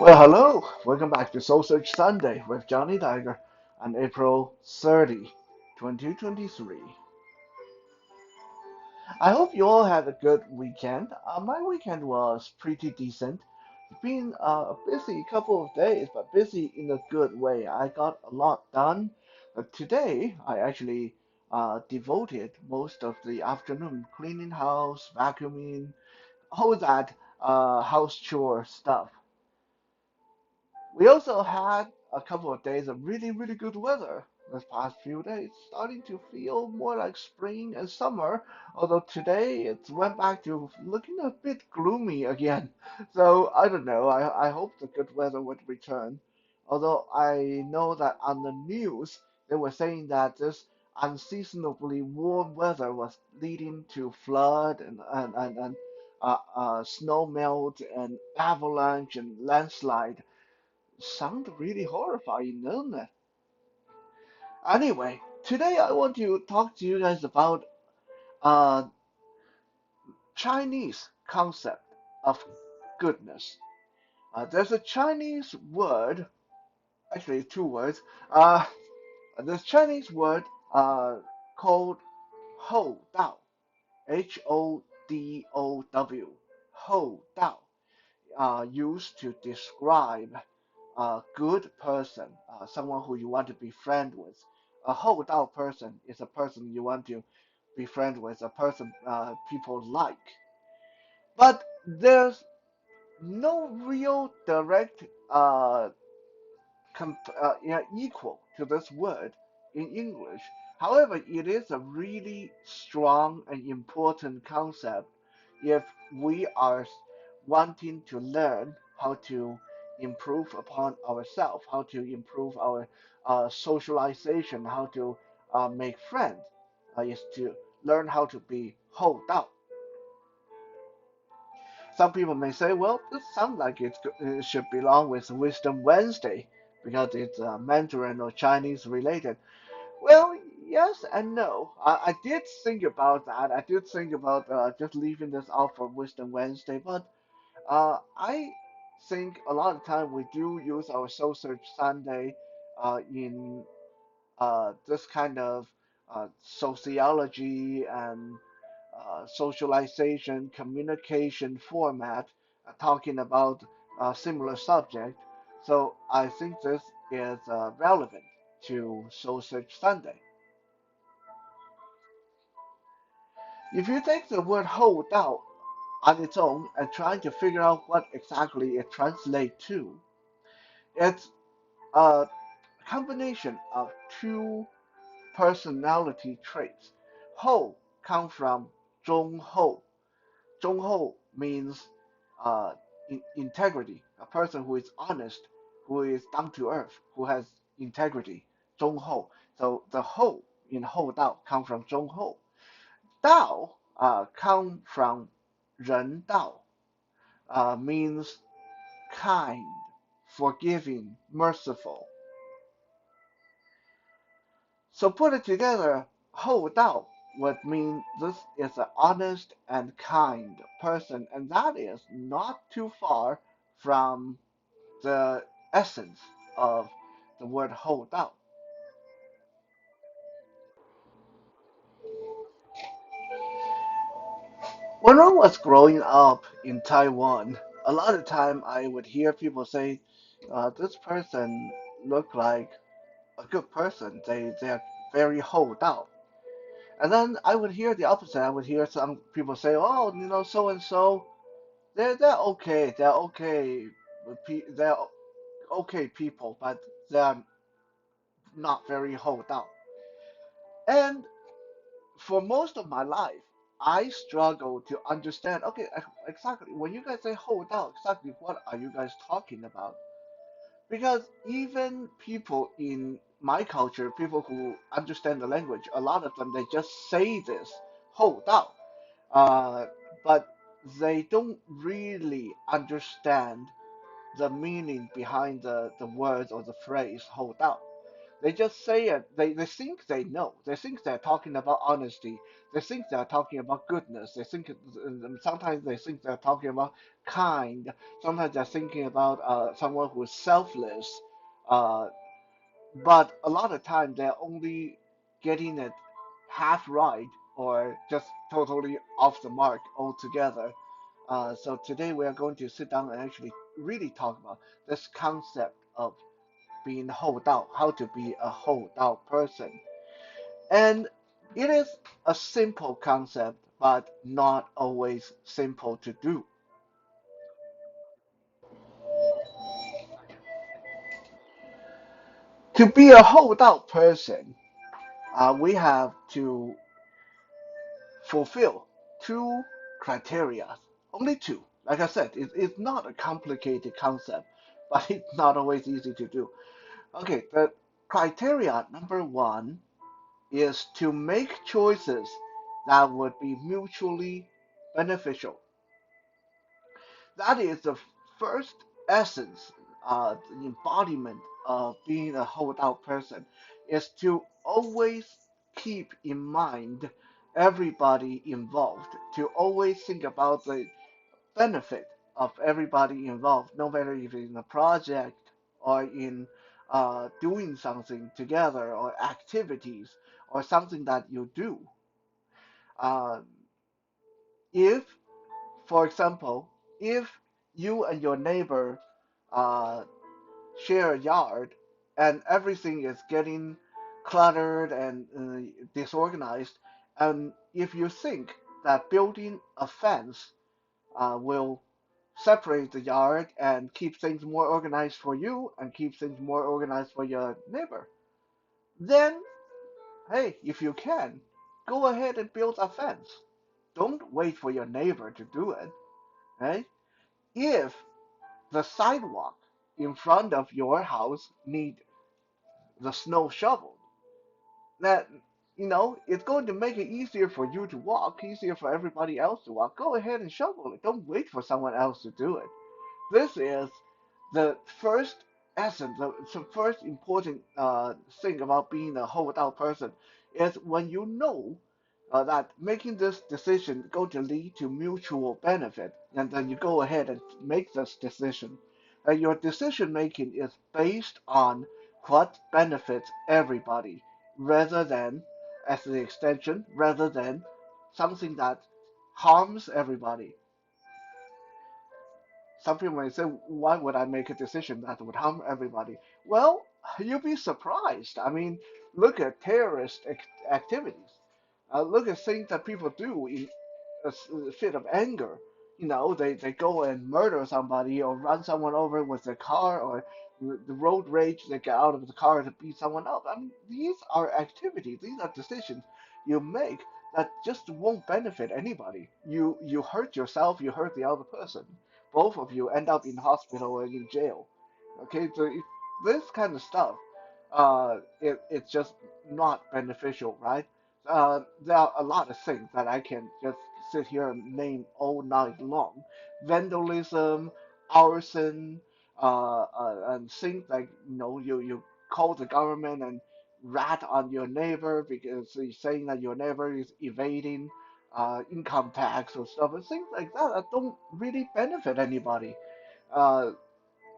Well, hello. Welcome back to Soul Search Sunday with Johnny Tiger on April 30, 2023. I hope you all had a good weekend. My weekend was pretty decent. It's been a busy couple of days, but busy in a good way. I got a lot done. Today, I actually devoted most of the afternoon cleaning house, vacuuming, all that house chore stuff. We also had a couple of days of really, really good weather this past few days, starting to feel more like spring and summer, although today it went back to looking a bit gloomy again. So I don't know, I hope the good weather would return. Although I know that on the news they were saying that this unseasonably warm weather was leading to flood and snow melt and avalanche and landslide. Sound really horrifying, doesn't it? Anyway, today I want to talk to you guys about uh Chinese concept of goodness. There's a Chinese word, actually two words. There's Chinese word called Hou Dao, Hodow, Hou Dao, used to describe a good person, someone who you want to be friend with. A hold out person is a person you want to be friend with, a person people like. But there's no real direct equal to this word in English. However, it is a really strong and important concept if we are wanting to learn how to improve upon ourselves, how to improve our socialization, how to make friends, is to learn how to be hold out. Some people may say, well, this sounds like it should belong with Wisdom Wednesday because it's Mandarin or Chinese related. Well, yes and no. I did think about that. I did think about just leaving this out for Wisdom Wednesday, but I think a lot of time we do use our Soul Search Sunday in this kind of sociology and socialization, communication format, talking about a similar subject. So I think this is relevant to Soul Search Sunday. If you take the word hold out on its own and try to figure out what exactly it translates to, it's a combination of two personality traits. Hou comes from 忠厚. 忠厚 means integrity, a person who is honest, who is down to earth, who has integrity. 忠厚. So the hou in 厚道 comes from 忠厚. Dao come from 人道, means kind, forgiving, merciful. So put it together, 厚道 would mean this is an honest and kind person, and that is not too far from the essence of the word 厚道. When I was growing up in Taiwan, a lot of time I would hear people say, "This person look like a good person. They are very 厚道." And then I would hear the opposite. I would hear some people say, "Oh, so and so, they're okay. They're okay people, but they're not very hold out." And for most of my life, I struggle to understand. Okay, exactly. When you guys say hold out, exactly what are you guys talking about? Because even people in my culture, people who understand the language, a lot of them they just say this hold out, uh, but they don't really understand the meaning behind the words or the phrase hold out. They just say it. They think they know. They think they're talking about honesty. They think they're talking about goodness. They think sometimes they think they're talking about kind. Sometimes they're thinking about someone who's selfless. Uh, but a lot of times they're only getting it half right or just totally off the mark altogether. So today we are going to sit down and actually really talk about this concept of being 厚道, how to be a 厚道 person. And it is a simple concept, but not always simple to do. To be a 厚道 person, we have to fulfill two criteria. Only two. Like I said, it's not a complicated concept, but it's not always easy to do. Okay, the criteria number one is to make choices that would be mutually beneficial. That is the first essence, the embodiment of being a hold out person, is to always keep in mind everybody involved, to always think about the benefit of everybody involved, no matter if it's in a project or in doing something together or activities or something that you do. Uh, if, for example, if you and your neighbor uh, share a yard and everything is getting cluttered and disorganized, and if you think that building a fence will separate the yard and keep things more organized for you and keep things more organized for your neighbor, then hey, if you can, go ahead and build a fence. Don't wait for your neighbor to do it, right? If the sidewalk in front of your house need the snow shoveled, that it's going to make it easier for you to walk, easier for everybody else to walk. Go ahead and shovel it. Don't wait for someone else to do it. This is the first essence, the first important thing about being a hold out person is when you know that making this decision going to lead to mutual benefit, and then you go ahead and make this decision. And your decision making is based on what benefits everybody, rather than, as the extension, rather than something that harms everybody. Some people may say, why would I make a decision that would harm everybody? Well, you'll be surprised. I mean, look at terrorist activities. Look at things that people do in a fit of anger. They go and murder somebody or run someone over with their car or the road rage, they get out of the car to beat someone up. I mean, these are activities, these are decisions you make that just won't benefit anybody. You hurt yourself, you hurt the other person. Both of you end up in hospital or in jail. Okay, so this kind of stuff, it's just not beneficial, right? There are a lot of things that I can just sit here and name all night long. Vandalism, arson, and things like you call the government and rat on your neighbor because he's saying that your neighbor is evading income tax or stuff and things like that don't really benefit anybody. Uh,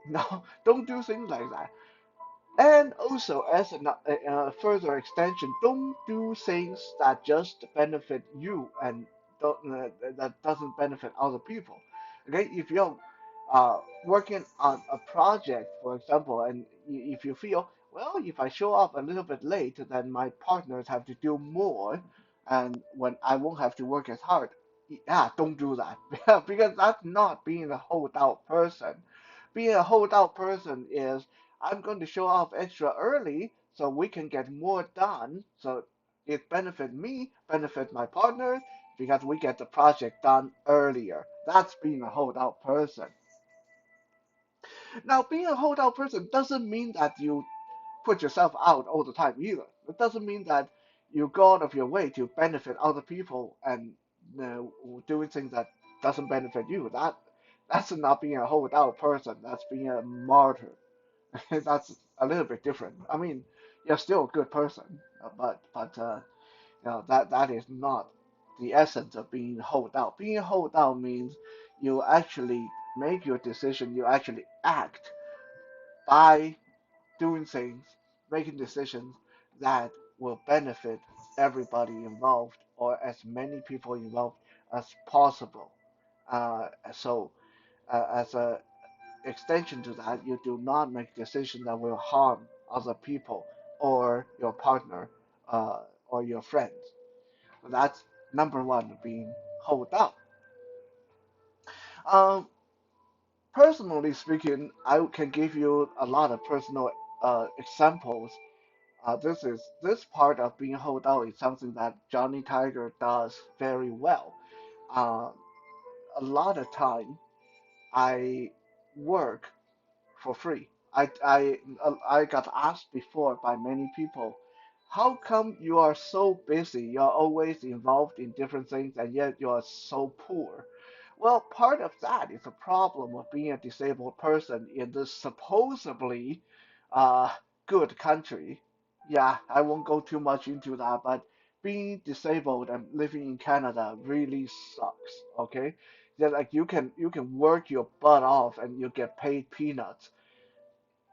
no, don't do things like that. And also, as a further extension, don't do things that just benefit you and that doesn't benefit other people. Okay, if you're working on a project, for example, and if you feel, well, if I show up a little bit late, then my partners have to do more, and when I won't have to work as hard. Yeah, don't do that because that's not being a hold out person. Being a holdout person is I'm going to show up extra early so we can get more done. So it benefit me, benefit my partner because we get the project done earlier. That's being a holdout person. Now, being a holdout person doesn't mean that you put yourself out all the time either. It doesn't mean that you go out of your way to benefit other people and doing things that doesn't benefit you. That's not being a holdout person. That's being a martyr. That's a little bit different. I mean, You're still a good person, that is not the essence of being hold out. Being hold out means you actually make your decision, you actually act by doing things, making decisions that will benefit everybody involved or as many people involved as possible. As a extension to that, you do not make decisions that will harm other people or your partner or your friends. That's number one, being hold out. Um, Personally speaking, I can give you a lot of personal examples. This part of being hold out is something that Johnny Tiger does very well. Uh, a lot of time I work for free. I got asked before by many people, how come you are so busy? You're always involved in different things and yet you are so poor. Well, part of that is a problem of being a disabled person in this supposedly uh, good country. Yeah, I won't go too much into that, but being disabled and living in Canada really sucks. Okay, yeah, like you can work your butt off and you get paid peanuts.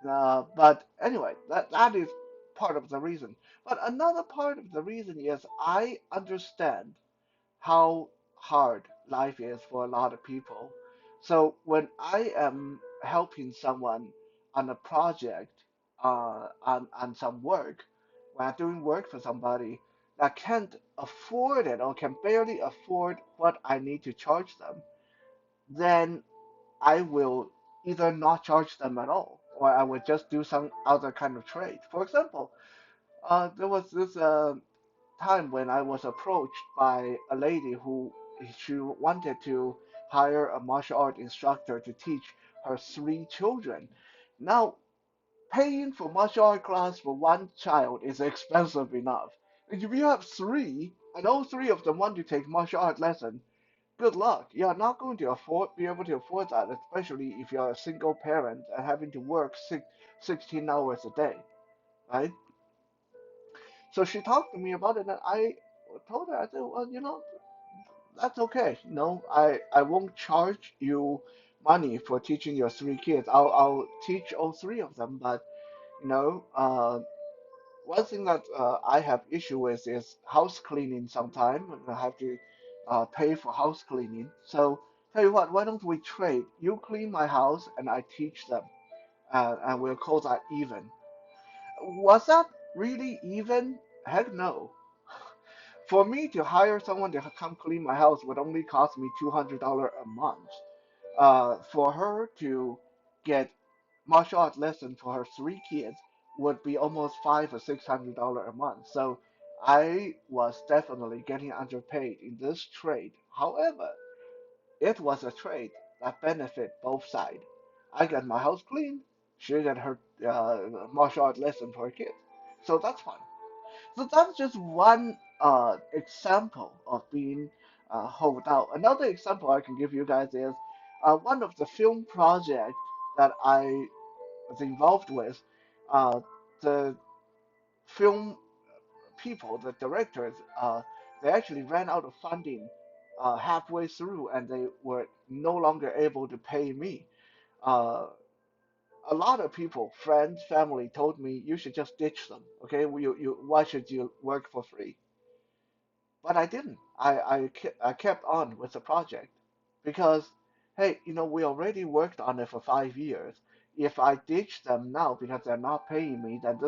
But anyway, that is part of the reason. But another part of the reason is I understand how hard life is for a lot of people. So when I am helping someone on a project, on some work, when I'm doing work for somebody that can't afford it or can barely afford what I need to charge them, then I will either not charge them at all, or I will just do some other kind of trade. For example, there was this time when I was approached by a lady who she wanted to hire a martial art instructor to teach her three children. Now, paying for martial art class for one child is expensive enough. And if you have three, and all three of them want to take martial art lesson, good luck. You're not going to be able to afford that, especially if you're a single parent and having to work 16 hours a day, right? So she talked to me about it, and I told her, I said, well, that's okay. I won't charge you money for teaching your three kids. I'll teach all three of them, but you know, one thing that I have issue with is house cleaning. Sometime I have to pay for house cleaning. So tell you what, why don't we trade? You clean my house and I teach them, and we'll call that even. Was that really even? Heck no. For me to hire someone to come clean my house would only cost me $200 a month. For her to get martial art lesson for her three kids would be almost $500 or $600 a month. So I was definitely getting underpaid in this trade. However, it was a trade that benefit both sides. I got my house clean. She got her martial art lesson for her kids. So that's fine. So that's just one example of being hold out. Another example I can give you guys is one of the film projects that I was involved with. Uh, the film people, the directors, they actually ran out of funding halfway through, and they were no longer able to pay me. Uh, a lot of people, friends, family, told me you should just ditch them. Okay, why should you work for free? But I didn't. I kept on with the project because, hey, we already worked on it for 5 years. If I ditch them now because they're not paying me, then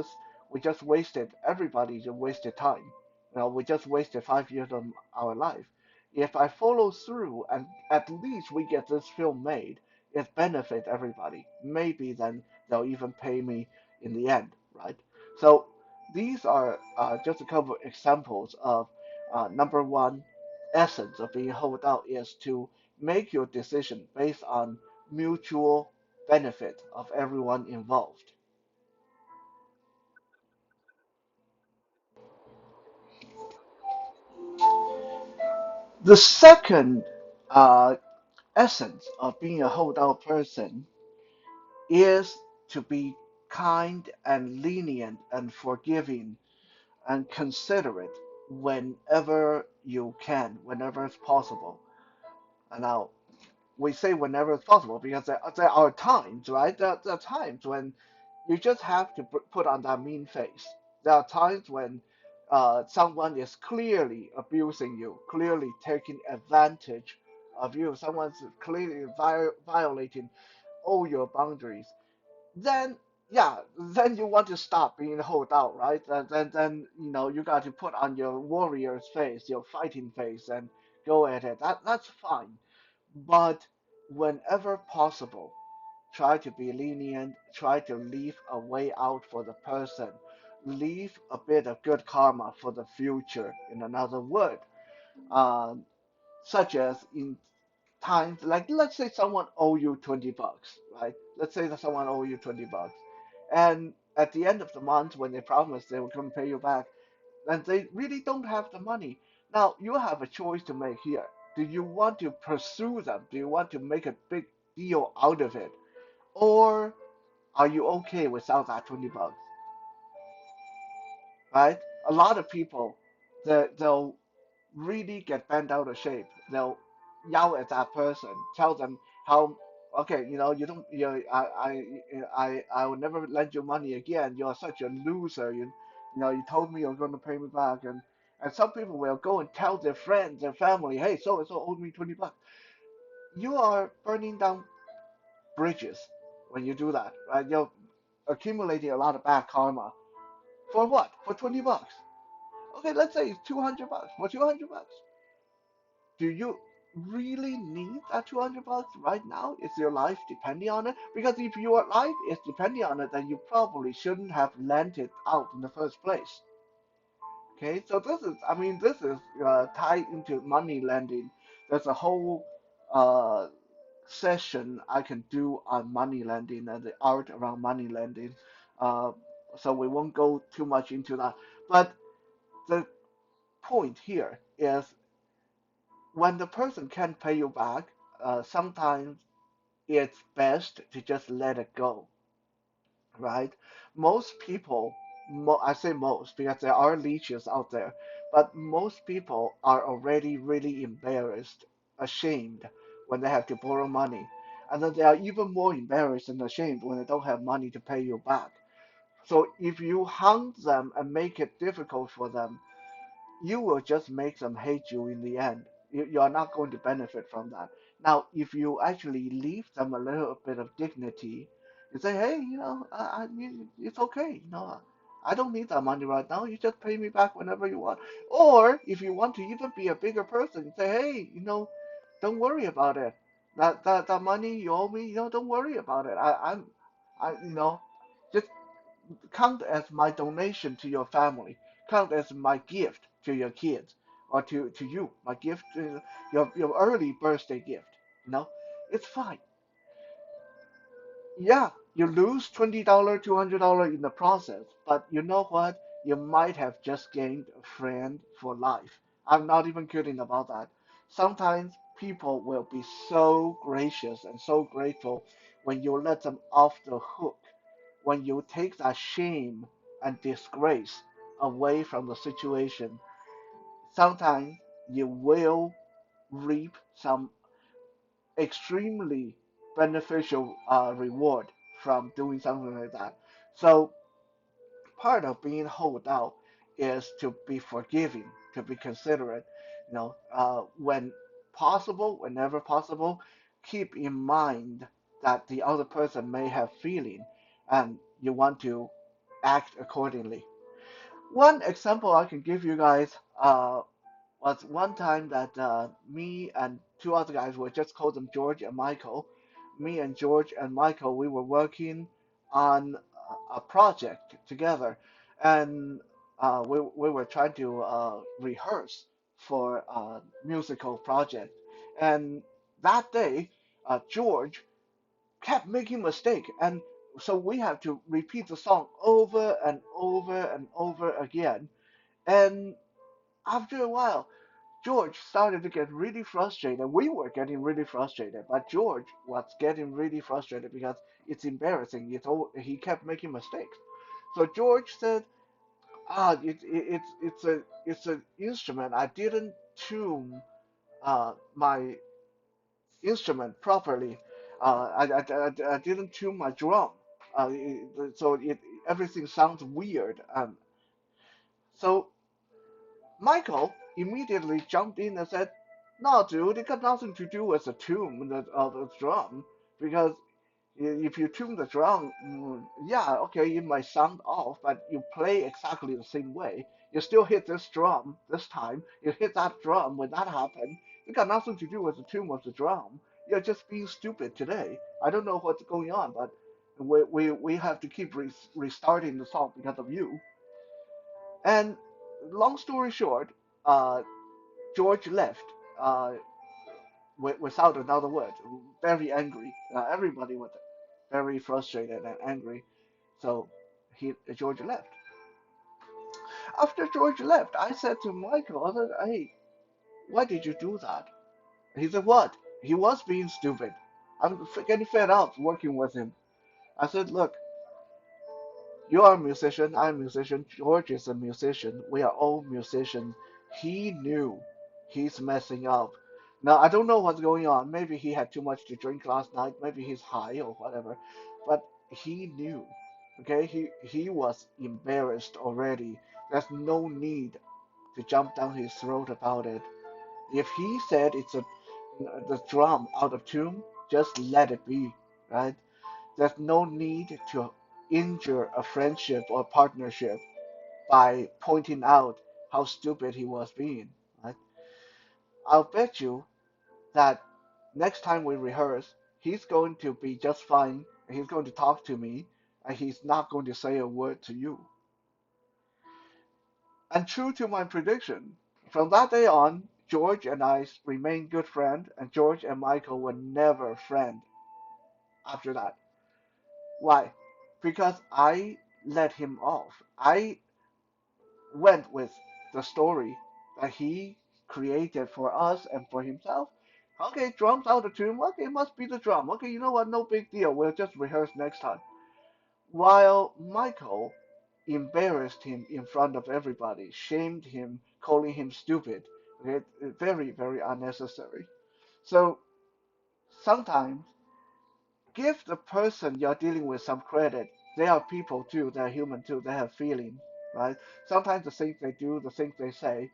we just wasted, everybody just wasted time. We just wasted 5 years of our life. If I follow through and at least we get this film made, it benefit everybody. Maybe then they'll even pay me in the end, right? So these are just a couple of examples of number one essence of being hold out is to make your decision based on mutual benefit of everyone involved. The second uh, essence of being a hold out person is to be kind and lenient and forgiving and considerate whenever you can, whenever it's possible. And now we say whenever it's possible because there are times, right? There are times when you just have to put on that mean face. There are times when someone is clearly abusing you, clearly taking advantage of you. Someone's clearly violating all your boundaries. Then, yeah, then you want to stop being hold out, right? Then you got to put on your warrior's face, your fighting face, and go at it. That's fine. But whenever possible, try to be lenient, try to leave a way out for the person, leave a bit of good karma for the future, in another word. Um, Such as in times like let's say someone owe you 20 bucks, right? Let's say that someone owe you 20 bucks. And at the end of the month when they promise they were going to pay you back, and they really don't have the money. Now you have a choice to make here. Do you want to pursue them? Do you want to make a big deal out of it? Or are you okay without that 20 bucks? Right? A lot of people, they'll really get bent out of shape. They'll yell at that person, tell them how, okay, you don't, I will never lend you money again. You're such a loser. You told me you're going to pay me back, and some people will go and tell their friends, their family, hey, so and so owed me 20 bucks. You are burning down bridges when you do that, right? You're accumulating a lot of bad karma. For what? For 20 bucks. Okay, let's say it's 200 bucks. For 200 bucks, do you really need that 200 bucks right now? Is your life depending on it? Because if your life is depending on it, then you probably shouldn't have lent it out in the first place. Okay, so this is tied into money lending. There's a whole uh, session I can do on money lending and the art around money lending. Uh, so we won't go too much into that. But the point here is when the person can't pay you back, sometimes it's best to just let it go, right? Most people, I say most because there are leeches out there, but most people are already really embarrassed, ashamed when they have to borrow money. And then they are even more embarrassed and ashamed when they don't have money to pay you back. So if you hunt them and make it difficult for them, you will just make them hate you in the end. You are not going to benefit from that. Now, if you actually leave them a little bit of dignity, you say, hey, it's okay. I don't need that money right now. You just pay me back whenever you want. Or if you want to even be a bigger person, you say, hey, don't worry about it. That money you owe me, don't worry about it. Just count as my donation to your family, count as my gift to your kids or to you, my gift, your early birthday gift. You know, it's fine. Yeah, you lose $20, $200 in the process, but you know what? You might have just gained a friend for life. I'm not even kidding about that. Sometimes people will be so gracious and so grateful when you let them off the hook, when you take that shame and disgrace away from the situation. Sometimes you will reap some extremely beneficial reward from doing something like that. So part of being hold out is to be forgiving, to be considerate. When possible, whenever possible, keep in mind that the other person may have feeling, and you want to act accordingly. One example I can give you guys was one time that me and two other guys, we just call them George and Michael. Me and George and Michael, we were working on a project together, and we were trying to rehearse for a musical project. And that day, George kept making mistake, and so we have to repeat the song over and over and over again. And after a while, George started to get really frustrated. We were getting really frustrated, but George was getting really frustrated because it's embarrassing. He kept making mistakes. So George said, it's an instrument. I didn't tune my instrument properly. I didn't tune my drum. So everything sounds weird. So Michael immediately jumped in and said, "No, dude, it got nothing to do with the tune of the drum, because if you tune the drum, yeah, okay, it might sound off, but you play exactly the same way. You still hit this drum this time. You hit that drum when that happened. It got nothing to do with the tune of the drum. You're just being stupid today. I don't know what's going on, but we have to keep restarting the song because of you." And long story short, uh, George left uh, without another word, very angry. Everybody was very frustrated and angry. So George left. After George left, I said to Michael, I said, "Hey, why did you do that?" He said, "What?" He was being stupid. I'm getting fed up working with him. I said, "Look, you are a musician, I'm a musician, George is a musician, we are all musicians. He knew he's messing up. Now, I don't know what's going on. Maybe he had too much to drink last night, maybe he's high or whatever, but he knew. Okay, he was embarrassed already. There's no need to jump down his throat about it. If he said it's the drum out of tune, just let it be, right? There's no need to injure a friendship or partnership by pointing out how stupid he was being. Right? I'll bet you that next time we rehearse, he's going to be just fine. He's going to talk to me, and he's not going to say a word to you. And true to my prediction, from that day on, George and I remained good friends, and George and Michael were never friends after that. Why? Because I let him off. I went with the story that he created for us and for himself. Okay, drums out of tune. Okay, it must be the drum. Okay, you know what? No big deal. We'll just rehearse next time. While Michael embarrassed him in front of everybody, shamed him, calling him stupid. Okay, very, very unnecessary. So sometimes give the person you're dealing with some credit. They are people too, they're human too, they have feelings, right? Sometimes the things they do, the things they say,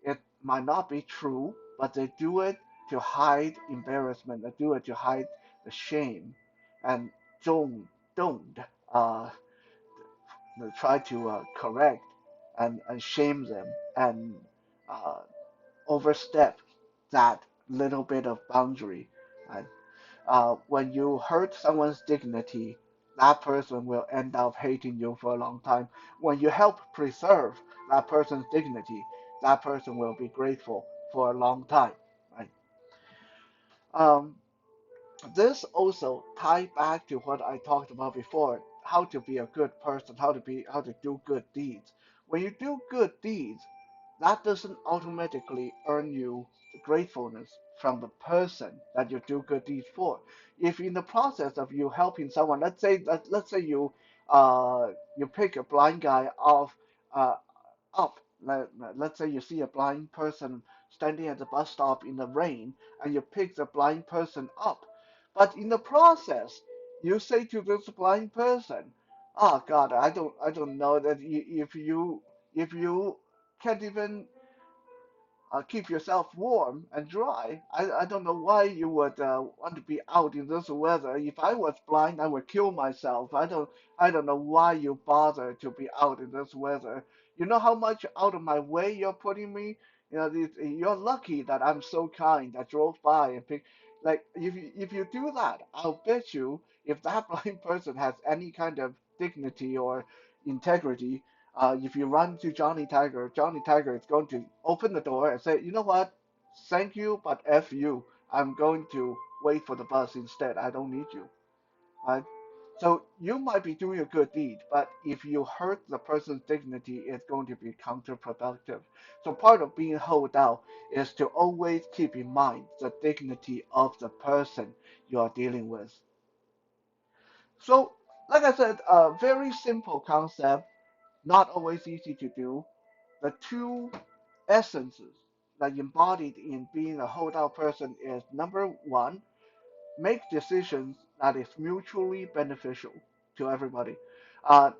it might not be true, but they do it to hide embarrassment, they do it to hide the shame, and don't uh, try to correct and shame them and uh, overstep that little bit of boundary. Right? When you hurt someone's dignity, that person will end up hating you for a long time. When you help preserve that person's dignity, that person will be grateful for a long time. Right? Um, this also ties back to what I talked about before: how to be a good person, how to do good deeds. When you do good deeds, that doesn't automatically earn you the gratefulness from the person that you do good deeds for. If in the process of you helping someone, let's say you pick a blind guy off uh, up. Let's say you see a blind person standing at the bus stop in the rain, and you pick the blind person up. But in the process, you say to this blind person, "Oh God, I don't know that if you can't even keep yourself warm and dry. I don't know why you would want to be out in this weather. If I was blind, I would kill myself. I don't know why you bother to be out in this weather. You know how much out of my way you're putting me? You know, you're lucky that I'm so kind. I drove by and picked. Like if you do that, I'll bet you if that blind person has any kind of dignity or integrity, if you run to Johnny Tiger is going to open the door and say, "You know what? Thank you, but F you. I'm going to wait for the bus instead. I don't need you." Right? So you might be doing a good deed, but if you hurt the person's dignity, it's going to be counterproductive. So part of being hold out is to always keep in mind the dignity of the person you are dealing with. So, like I said, a very simple concept, not always easy to do. The two essences that embodied in being a holdout person is number one, make decisions that is mutually beneficial to everybody.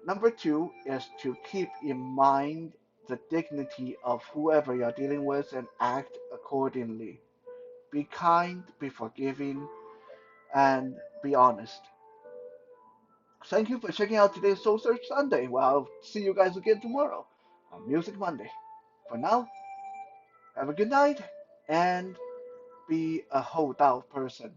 Number two is to keep in mind the dignity of whoever you're dealing with and act accordingly. Be kind, be forgiving, and be honest. Thank you for checking out today's Soul Search Sunday. Well, I'll see you guys again tomorrow on Music Monday. For now, have a good night and be a holdout person.